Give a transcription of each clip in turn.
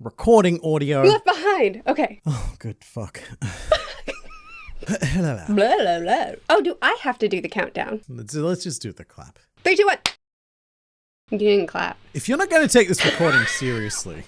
recording audio. You left behind. Okay. Oh, good fuck. Blah, blah, blah. Oh, do I have to do the countdown? Let's just do the clap. 3, 2, 1. You didn't clap. If you're not going to take this recording seriously...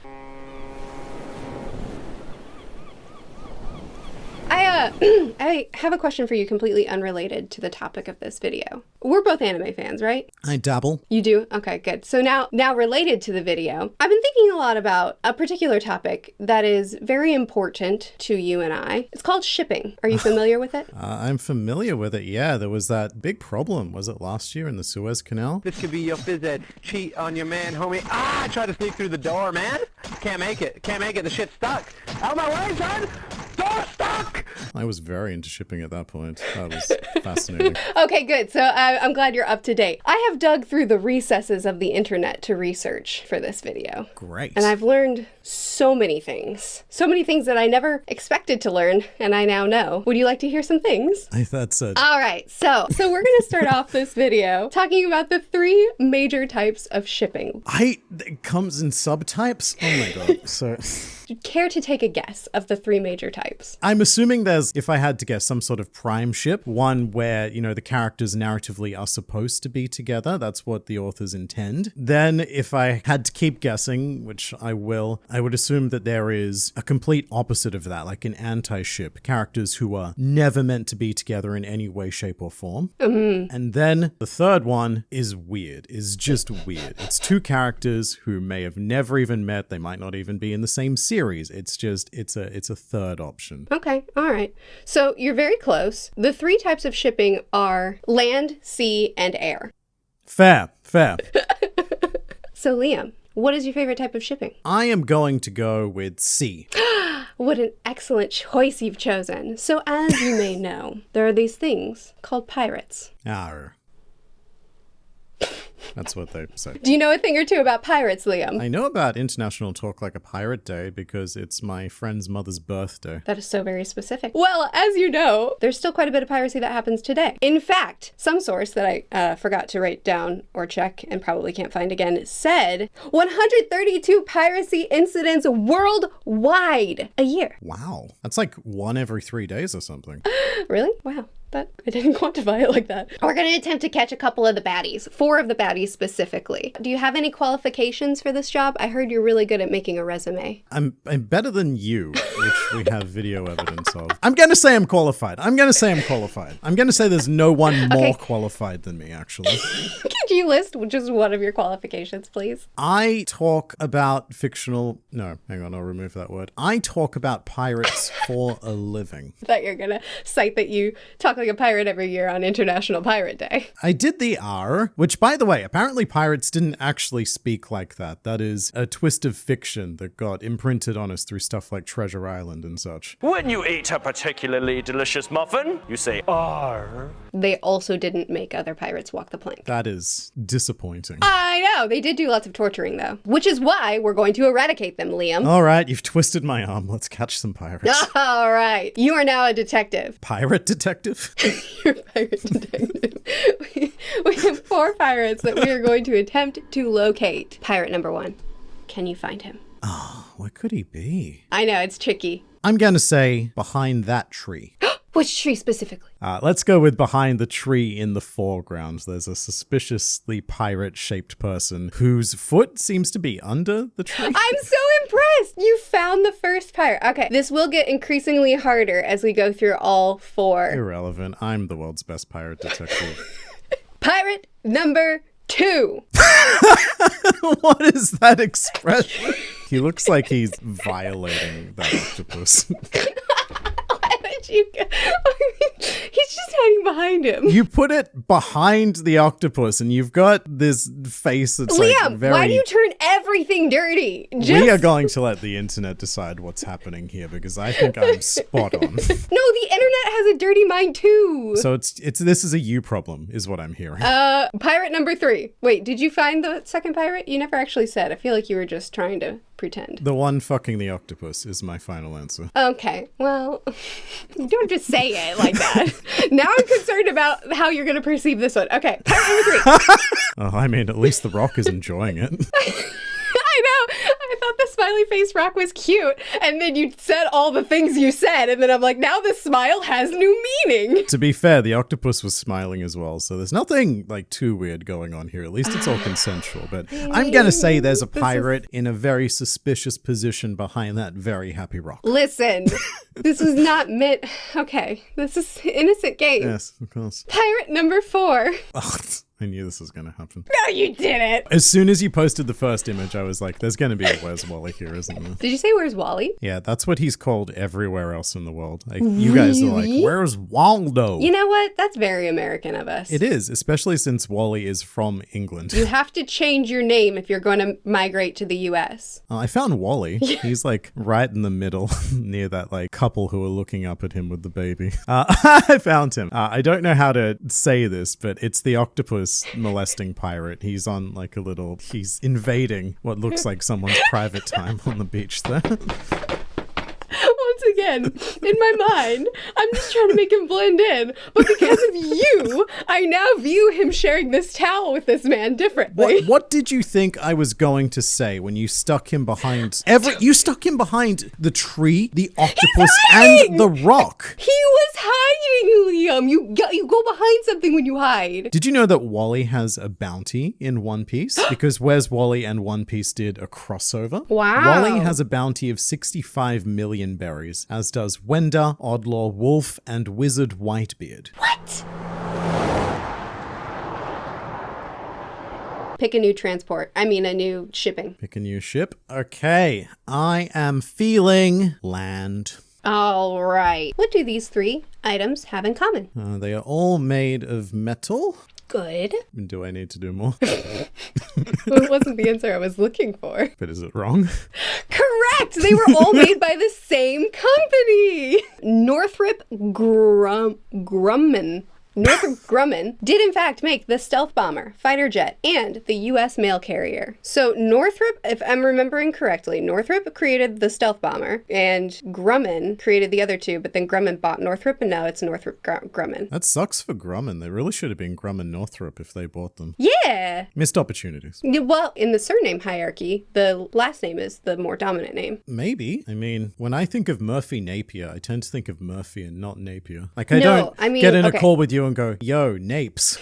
I have a question for you completely unrelated to the topic of this video. We're both anime fans, right? I dabble. You do? Okay, good. So now related to the video, I've been thinking a lot about a particular topic that is very important to you and I. It's called shipping. Are you familiar with it? I'm familiar with it, yeah. There was that big problem, was it last year in the Suez Canal? This could be your phys ed. Cheat on your man, homie. Ah, I tried to sneak through the door, man. Can't make it. Can't make it. The shit's stuck. Out of my way, son! Door stuck! I was very into shipping at that point. That was fascinating. Okay, good. So I'm glad you're up to date. I have dug through the recesses of the internet to research for this video. Great. And I've learned so many things. So many things that I never expected to learn, and I now know. Would you like to hear some things? That's it. All right, so we're going to start off this video talking about the 3 major types of shipping. It comes in subtypes? Oh my god. So... Care to take a guess of the 3 major types? I'm assuming there's, if I had to guess, some sort of prime ship, one where, you know, the characters narratively are supposed to be together. That's what the authors intend. Then if I had to keep guessing, which I will, I would assume that there is a complete opposite of that, like an anti-ship, characters who are never meant to be together in any way, shape, or form. And then the third one is weird, is just weird. It's 2 characters who may have never even met. They might not even be in the same series. It's just, it's a third option. Okay, all right. So you're very close. The 3 types of shipping are land, sea, and air. Fair. So Liam, what is your favorite type of shipping? I am going to go with sea. What an excellent choice you've chosen. So as you may know, there are these things called pirates. Arr. That's what they say. Do you know a thing or two about pirates, Liam? I know about International Talk Like a Pirate Day because it's my friend's mother's birthday. That is so very specific. Well, as you know, there's still quite a bit of piracy that happens today. In fact, some source that I forgot to write down or check and probably can't find again said 132 piracy incidents worldwide a year. Wow. That's like 1 every 3 days or something. Really? Wow. I didn't quantify it like that. We're going to attempt to catch a couple of the baddies, 4 of the baddies specifically. Do you have any qualifications for this job? I heard you're really good at making a resume. I'm better than you, which we have video evidence of. I'm going to say I'm qualified. I'm going to say there's no one more qualified than me, actually. Could you list just one of your qualifications, please? I talk about fictional... No, hang on, I'll remove that word. I talk about pirates for a living. I thought you were going to cite that you talk like a pirate every year on International Pirate Day. I did the R, which, by the way, apparently pirates didn't actually speak like that. That is a twist of fiction that got imprinted on us through stuff like Treasure Island and such. When you eat a particularly delicious muffin, you say "Arr." They also didn't make other pirates walk the plank. That is disappointing. I know. They did do lots of torturing, though, which is why we're going to eradicate them, Liam. All right, you've twisted my arm. Let's catch some pirates. All right. You are now a detective. Pirate detective? You're a pirate detective. We have 4 pirates that we are going to attempt to locate. Pirate number 1. Can you find him? Oh, what could he be? I know, it's tricky. I'm going to say behind that tree. Which tree specifically? Let's go with behind the tree in the foreground. There's a suspiciously pirate-shaped person whose foot seems to be under the tree. I'm so impressed! You found the first pirate. Okay, this will get increasingly harder as we go through all 4. Irrelevant. I'm the world's best pirate detective. Pirate number 2. What is that expression? He looks like he's violating that octopus. He's just hiding behind him. You put it behind the octopus and you've got this face that's Liam, like very... why do you turn everything dirty? We are going to let the internet decide what's happening here because I think I'm spot on. No, the internet has a dirty mind too. So this is a you problem is what I'm hearing. Pirate number 3. Wait, did you find the second pirate? You never actually said. I feel like you were just trying to pretend. The one fucking the octopus is my final answer. Okay, well, you don't just say it like that. Now I'm concerned about how you're going to perceive this one. Okay, pirate number 3. Oh, I mean, at least The Rock is enjoying it. I know. I thought the smiley face rock was cute, and then you said all the things you said, and then I'm like, now the smile has new meaning. To be fair, the octopus was smiling as well, so there's nothing like too weird going on here. At least it's all consensual. But I'm gonna say there's a pirate in a very suspicious position behind that very happy rock. Listen, this was not meant. Okay, this is innocent game. Yes, of course. Pirate number 4. Oh, I knew this was going to happen. No, you didn't. As soon as you posted the first image, I was like, there's going to be a Where's Wally here, isn't there? Did you say where's Wally? Yeah, that's what he's called everywhere else in the world. Like, you guys are like, where's Waldo? You know what? That's very American of us. It is, especially since Wally is from England. You have to change your name if you're going to migrate to the U.S. I found Wally. He's like right in the middle near that like couple who are looking up at him with the baby. I found him. I don't know how to say this, but it's the octopus molesting pirate. He's on like he's invading what looks like someone's private time on the beach there. Once again, in my mind, I'm just trying to make him blend in. But because of you, I now view him sharing this towel with this man differently. What did you think I was going to say when you stuck him behind you stuck him behind the tree, the octopus, and the rock? He was hiding, Liam. You go behind something when you hide. Did you know that Wally has a bounty in One Piece? Because Where's Wally and One Piece did a crossover. Wow. Wally has a bounty of 65 million berries, as does Wenda, Oddlaw, Wolf, and Wizard Whitebeard. What? Pick a new a new shipping. Pick a new ship. Okay, I am feeling land. All right. What do these 3 items have in common? They are all made of metal. Good. Do I need to do more? It wasn't the answer I was looking for. But is it wrong? Correct! They were all made by the same company! Northrop Grumman did in fact make the stealth bomber, fighter jet, and the U.S. mail carrier. So Northrop, if I'm remembering correctly, Northrop created the stealth bomber, and Grumman created the other 2, but then Grumman bought Northrop, and now it's Northrop Grumman. That sucks for Grumman. They really should have been Grumman Northrop if they bought them. Yeah! Missed opportunities. Yeah, well, in the surname hierarchy, the last name is the more dominant name. Maybe. I mean, when I think of Murphy Napier, I tend to think of Murphy and not Napier. Like, I don't get in a call with you and go, yo, Napes.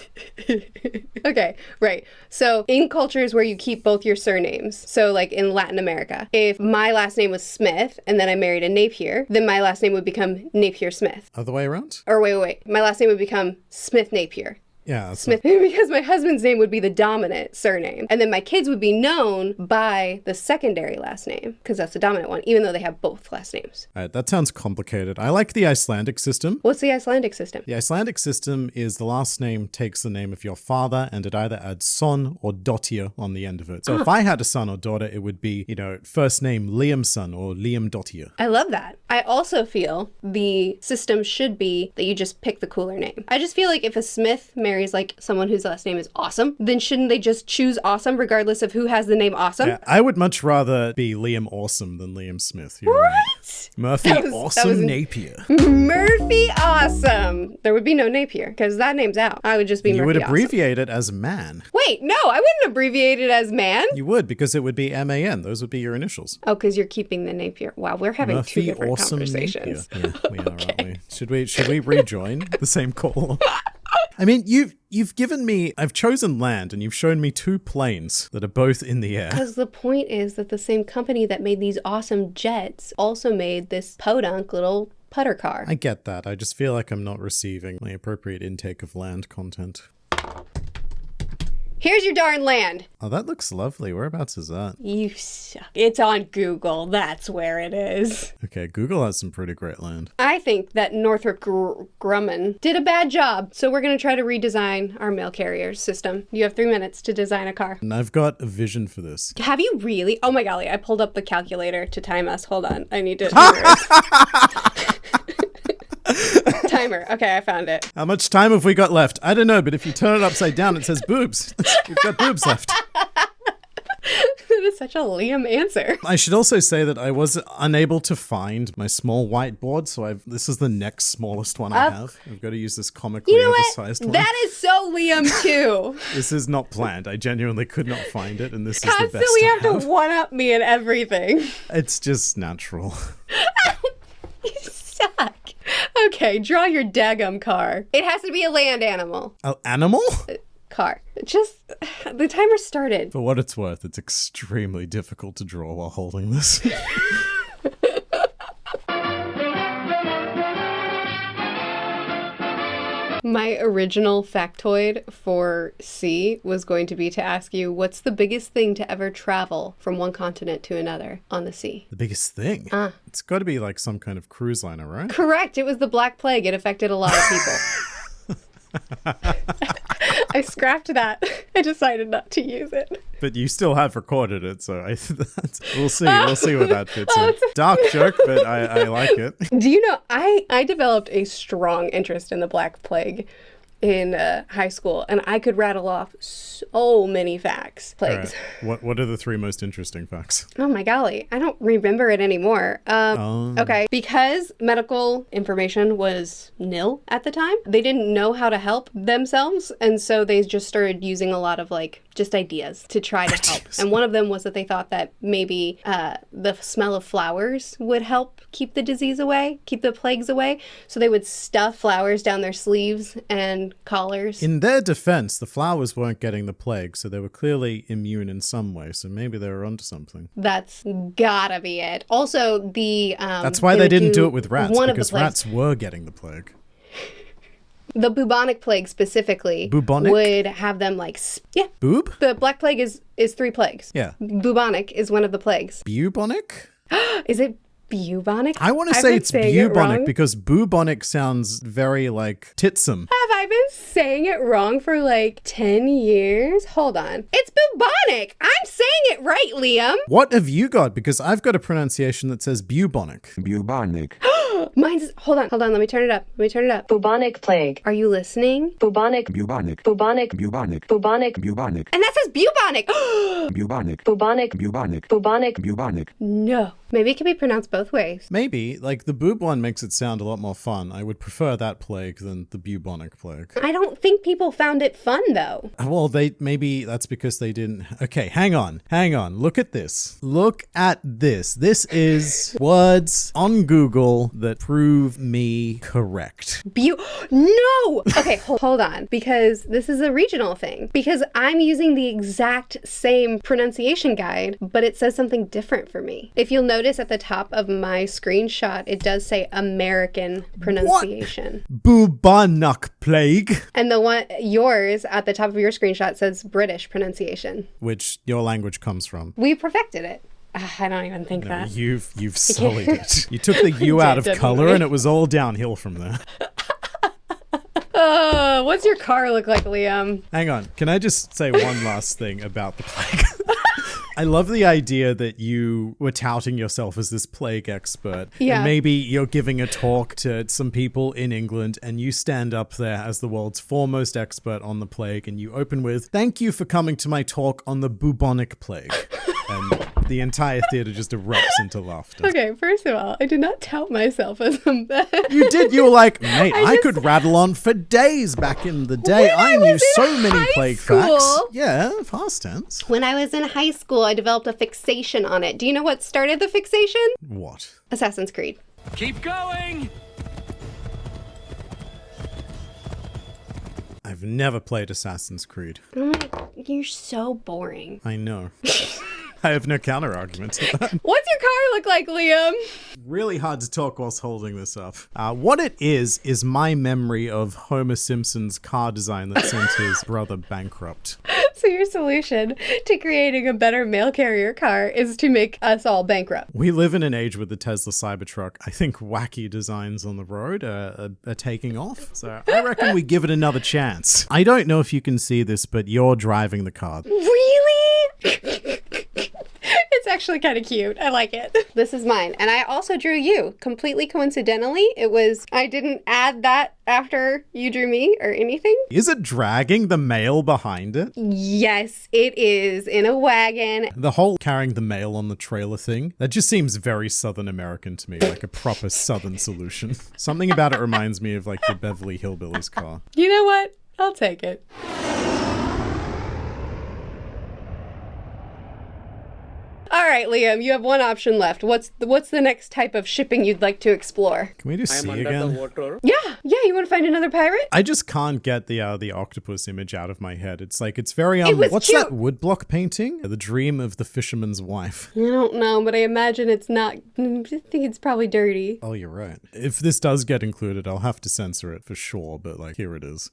Okay, right. So in cultures where you keep both your surnames, so like in Latin America, if my last name was Smith and then I married a Napier, then my last name would become Napier Smith. Other way around? Or wait. My last name would become Smith Napier. Yeah. Smith, because my husband's name would be the dominant surname. And then my kids would be known by the secondary last name, because that's the dominant one, even though they have both last names. All right, that sounds complicated. I like the Icelandic system. What's the Icelandic system? The Icelandic system is the last name takes the name of your father, and it either adds son or dottir on the end of it. So if I had a son or daughter, it would be, first name Liamson or Liam dottir. I love that. I also feel the system should be that you just pick the cooler name. I just feel like if a Smith marries like someone whose last name is Awesome, then shouldn't they just choose Awesome regardless of who has the name Awesome? Yeah, I would much rather be Liam Awesome than Liam Smith. You're right? Murphy Awesome Napier. Murphy Awesome. There would be no Napier because that name's out. I would just be Murphy Awesome. You would Awesome. abbreviate it as man. Wait, no, I wouldn't abbreviate it as man. You would, because it would be MAN. Those would be your initials. Oh, because you're keeping the Napier. Wow, we're having Murphy 2 different Awesome conversations. Napier. Yeah, we are, aren't we? Should we rejoin the same call? I mean, you've given me, I've chosen land, and you've shown me 2 planes that are both in the air. Because the point is that the same company that made these awesome jets also made this podunk little putter car. I get that. I just feel like I'm not receiving my appropriate intake of land content. Here's your darn land. Oh, that looks lovely. Whereabouts is that? You suck. It's on Google. That's where it is. Okay, Google has some pretty great land. I think that Northrop Grumman did a bad job, so we're going to try to redesign our mail carrier system. You have 3 minutes to design a car. And I've got a vision for this. Have you really? Oh my golly, I pulled up the calculator to time us. Hold on. I need to... Timer. Okay, I found it. How much time have we got left? I don't know, but if you turn it upside down, it says boobs. We've got boobs left. That is such a Liam answer. I should also say that I was unable to find my small whiteboard, so this is the next smallest one I have. I've got to use this comically You know oversized what? one. That is so Liam too. This is not planned. I genuinely could not find it, and this is the best Constantly I have to one-up me in everything. It's just natural. You suck. Okay, draw your daggum car. It has to be a land animal. An animal? Car. Just, the timer started. For what it's worth, it's extremely difficult to draw while holding this. My original factoid for C was going to be to ask you, what's the biggest thing to ever travel from one continent to another on the sea? The biggest thing? It's got to be like some kind of cruise liner, right? Correct. It was the Black Plague. It affected a lot of people. I scrapped that. I decided not to use it. But you still have recorded it, so we'll see. We'll see where that fits in. Dark joke, but I like it. Do you know, I developed a strong interest in the Black Plague in high school, and I could rattle off so many plagues. Right. What are the 3 most interesting facts? Oh my golly, I don't remember it anymore. Okay, because medical information was nil at the time, they didn't know how to help themselves, and so they just started using a lot of just ideas to try to help. And one of them was that they thought that maybe the smell of flowers would help keep the disease away, keep the plagues away. So they would stuff flowers down their sleeves and collars. In their defense, the flowers weren't getting the plague, so they were clearly immune in some way, so maybe they were onto something. That's gotta be it. Also, that's why they didn't do it with rats, because rats were getting the plague. The bubonic plague specifically would have them Boob? The Black Plague is 3 plagues. Yeah. Bubonic is one of the plagues. Bubonic? Is it bubonic? I want to say it's bubonic because bubonic sounds very titsome. Have I been saying it wrong for 10 years? Hold on. It's bubonic. I'm saying it right, Liam. What have you got? Because I've got a pronunciation that says bubonic. Bubonic. Mine's, hold on, let me turn it up. Bubonic plague. Are you listening? Bubonic. Bubonic. Bubonic. Bubonic. Bubonic. Bubonic. And that says bubonic. Bubonic. Bubonic. Bubonic. Bubonic. Bubonic. No. Maybe it can be pronounced both ways. Maybe. The boob one makes it sound a lot more fun. I would prefer that plague than the bubonic plague. I don't think people found it fun, though. Well, maybe that's because they didn't. Okay, hang on. Look at this. This is words on Google that prove me correct. No! Okay, hold on. Because this is a regional thing. Because I'm using the exact same pronunciation guide, but it says something different for me. If you'll notice at the top of my screenshot, it does say American pronunciation. What? Bubonic plague. And the one, yours, at the top of your screenshot says British pronunciation. Which your language comes from. We perfected it. I don't even think that. You've sullied it. You took the U out of color and it was all downhill from there. What's your car look like, Liam? Hang on. Can I just say one last thing about the plague? I love the idea that you were touting yourself as this plague expert. Yeah. And maybe you're giving a talk to some people in England and you stand up there as the world's foremost expert on the plague and you open with, "Thank you for coming to my talk on the bubonic plague." And the entire theater just erupts into laughter. Okay, first of all, I did not tout myself as a You did. You were like, "Mate, I could rattle on for days back in the day. I knew so many plague facts." Yeah, past tense. When I was in high school, I developed a fixation on it. Do you know what started the fixation? What? Assassin's Creed. Keep going! I've never played Assassin's Creed. Oh my, you're so boring. I know. I have no counter arguments to that. What's your car look like, Liam? Really hard to talk whilst holding this up. What it is my memory of Homer Simpson's car design that sent his brother bankrupt. So your solution to creating a better mail carrier car is to make us all bankrupt. We live in an age with the Tesla Cybertruck. I think wacky designs on the road are taking off. So I reckon we give it another chance. I don't know if you can see this, but you're driving the car. Really? It's actually kind of cute. I like it. This is mine. And I also drew you. Completely coincidentally, I didn't add that after you drew me or anything. Is it dragging the mail behind it? Yes, it is. In a wagon. The whole carrying the mail on the trailer thing, that just seems very Southern American to me, like a proper Southern solution. Something about it reminds me of like the Beverly Hillbillies car. You know what? I'll take it. All right, Liam, you have one option left. What's the next type of shipping you'd like to explore? Can we do C again? Yeah, you want to find another pirate? I just can't get the octopus image out of my head. It's like, it's very, It was what's cute. that woodblock painting? The Dream of the Fisherman's Wife. I don't know, but I imagine it's not, I think it's probably dirty. Oh, you're right. If this does get included, I'll have to censor it for sure, but like, here it is.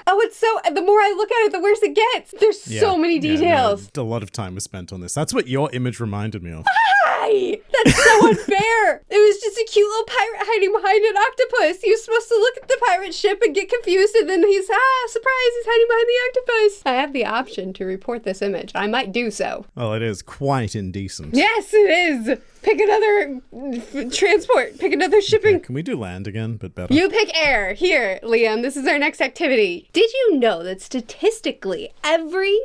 Oh, it's so, the more I look at it, the worse it gets. There's so many details. A lot of time was spent on this. That's what your image reminded me of. Why? That's so unfair. It was just a cute little pirate hiding behind an octopus. He was supposed to look at the pirate ship and get confused, and then he's, surprise, he's hiding behind the octopus. I have the option to report this image. I might do so. Well, it is quite indecent. Yes, it is. Pick another transport. Pick another shipping. Okay, can we do land again, but better? You pick air. Here, Liam, this is our next activity. Did you know that statistically,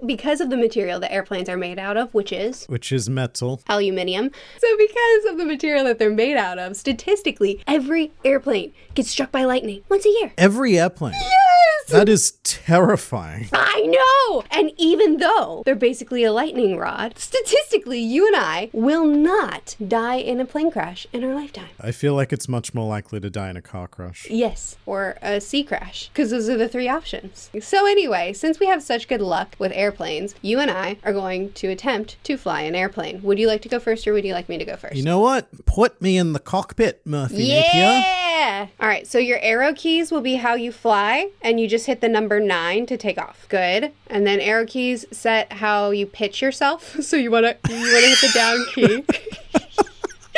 because of the material that airplanes are made out of, which is metal. aluminium, so because of the material that they're made out of, statistically, every airplane gets struck by lightning once a year. Every airplane? Yes! That is terrifying. I know! And even though they're basically a lightning rod, statistically, you and I will not die in a plane crash in our lifetime. I feel like it's much more likely to die in a car crash. Yes, or a sea crash, because those are the three options. So anyway, since we have such good luck with airplanes, you and I are going to attempt to fly an airplane. Would you like to go first, or would you like me to go first? You know what? Put me in the cockpit, Murphy Napier. Yeah! All right, so your arrow keys will be how you fly, and you just hit the number 9 to take off. Good. And then arrow keys set how you pitch yourself. So you wanna hit the down key.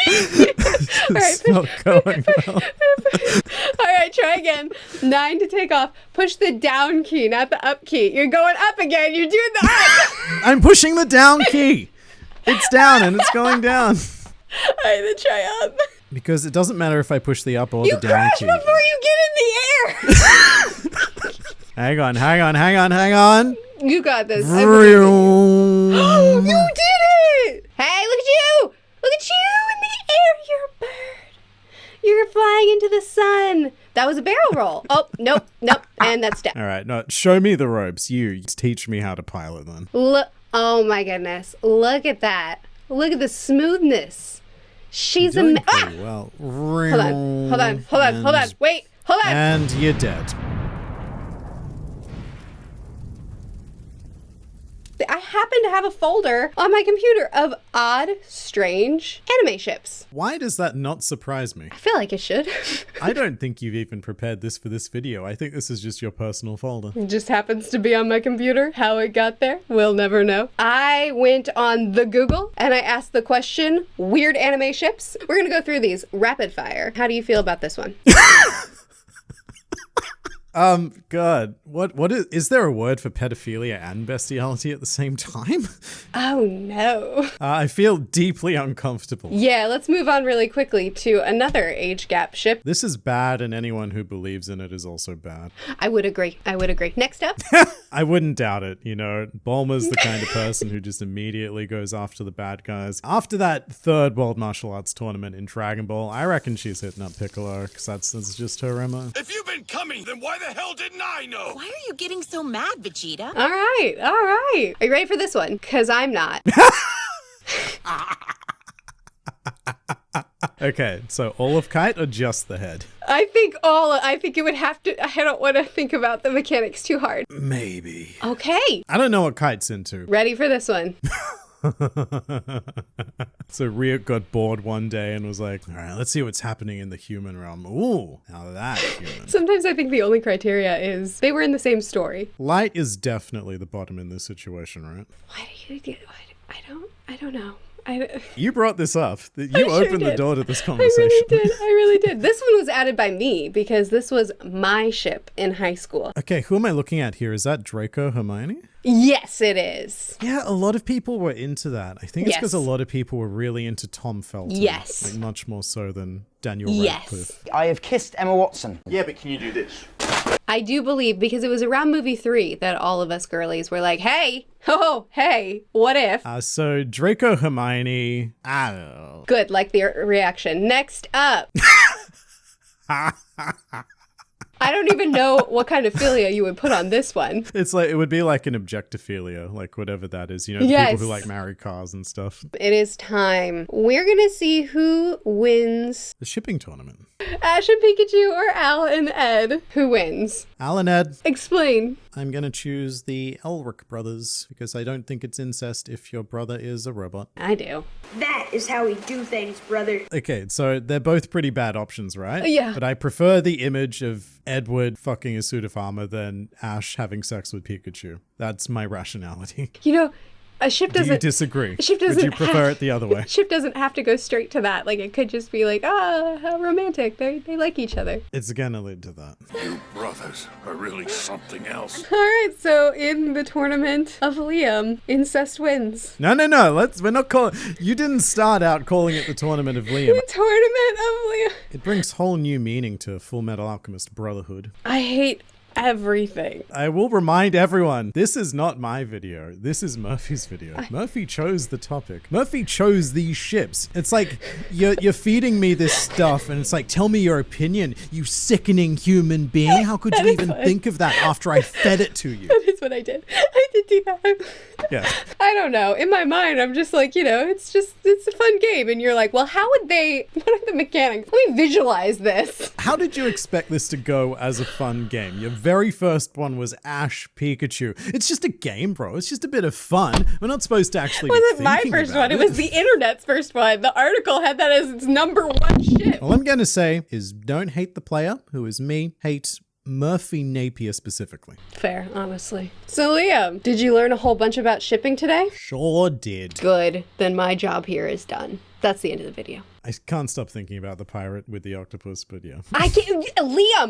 All right, It's not going well. all right, try again. 9 to take off. Push the down key, not the up key. You're going up again. You're doing the up. I'm pushing the down key. It's down and it's going down. All right, then try up. Because it doesn't matter if I push the up or You the down crash key. before you get in the air. Hang on. You got this. I believe in you. Vroom. You did it! Hey, look at you! Look at you in the air! You're a bird. You're flying into the sun. That was a barrel roll. Oh, nope. And that's down. All right, no, show me the ropes. You teach me how to pilot then. Look. Oh my goodness. Look at that. Look at the smoothness. She's You're doing a... pretty well. Hold on. Wait, hold on. And you're dead. I happen to have a folder on my computer of odd, strange anime ships. Why does that not surprise me? I feel like it should. I don't think you've even prepared this for this video. I think this is just your personal folder. It just happens to be on my computer. How it got there, we'll never know. I went on the Google and I asked the question, weird anime ships. We're gonna go through these rapid fire. How do you feel about this one? God, what is there a word for pedophilia and bestiality at the same time? Oh no. I feel deeply uncomfortable. Yeah, let's move on really quickly to another age gap ship. This is bad, and anyone who believes in it is also bad. I would agree. Next up. I wouldn't doubt it. You know, Bulma's the kind of person who just immediately goes after the bad guys. After that third World Martial Arts tournament in Dragon Ball, I reckon she's hitting up Piccolo, because that's just her MO. If you've been coming, then why the hell didn't I know? Why are you getting so mad, Vegeta? All right. Are you ready for this one? Because I'm not. Okay, so all of Kite or just the head? I think it would have to, I don't want to think about the mechanics too hard. Maybe. Okay. I don't know what Kite's into. Ready for this one. So Ryuk got bored one day and was like, all right, let's see what's happening in the human realm. Ooh, now that's human. Sometimes I think the only criteria is they were in the same story. Light is definitely the bottom in this situation, right? Why do you, I don't know. You brought this up. You sure opened the did. door to this I conversation. really did. This one was added by me because this was my ship in high school. Okay, who am I looking at here? Is that Draco Hermione? Yes, it is. Yeah, a lot of people were into that. I think it's because a Yes. lot of people were really into Tom Felton. Yes. Like, much more so than Daniel Yes. Radcliffe. I have kissed Emma Watson. Yeah, but can you do this? I do believe because it was around movie 3 that all of us girlies were like, hey, hey, what if? So Draco Hermione, I don't know. Good, like the reaction. Next up. I don't even know what kind of philia you would put on this one. It's like, it would be like an objectophilia, like whatever that is, you know, the Yes. people who like marry cars and stuff. It is time. We're gonna see who wins. The shipping tournament. Ash and Pikachu or Al and Ed? Who wins? Al and Ed, Explain. I'm gonna choose the Elric brothers because I don't think it's incest if your brother is a robot. I do. That is how we do things, brother. Okay, so they're both pretty bad options, right? Yeah. But I prefer the image of Edward fucking a suit of armor than Ash having sex with Pikachu. That's my rationality. You know, a ship Do doesn't. you disagree? A ship Would doesn't you prefer have- it the other way? A ship doesn't have to go straight to that. Like it could just be like, how romantic. They like each other. It's gonna lead to that. You brothers are really something else. All right, so in the tournament of Liam, incest wins. No. We're not calling. You didn't start out calling it the Tournament of Liam. The tournament of Liam. It brings whole new meaning to Full Metal Alchemist Brotherhood. I hate everything. I will remind everyone, this is not my video. This is Murphy's video. Murphy chose the topic. Murphy chose these ships. It's like, you're feeding me this stuff, and it's like, tell me your opinion, you sickening human being. How could you even think of that after I fed it to you? That is what I did. I did do that. Yeah. I don't know. In my mind, I'm just like, it's a fun game. And you're like, well, how would what are the mechanics? Let me visualize this. How did you expect this to go as a fun game? Your very first one was Ash Pikachu. It's just a game, bro. It's just a bit of fun. We're not supposed to actually It be wasn't my thinking first about one. It was the internet's first one. The article had that as its #1 ship. All I'm going to say is don't hate the player, who is me, hate Murphy Napier specifically. Fair, honestly. So, Liam, did you learn a whole bunch about shipping today? Sure did. Good. Then my job here is done. That's the end of the video. I can't stop thinking about the pirate with the octopus, but yeah. I can't. Liam!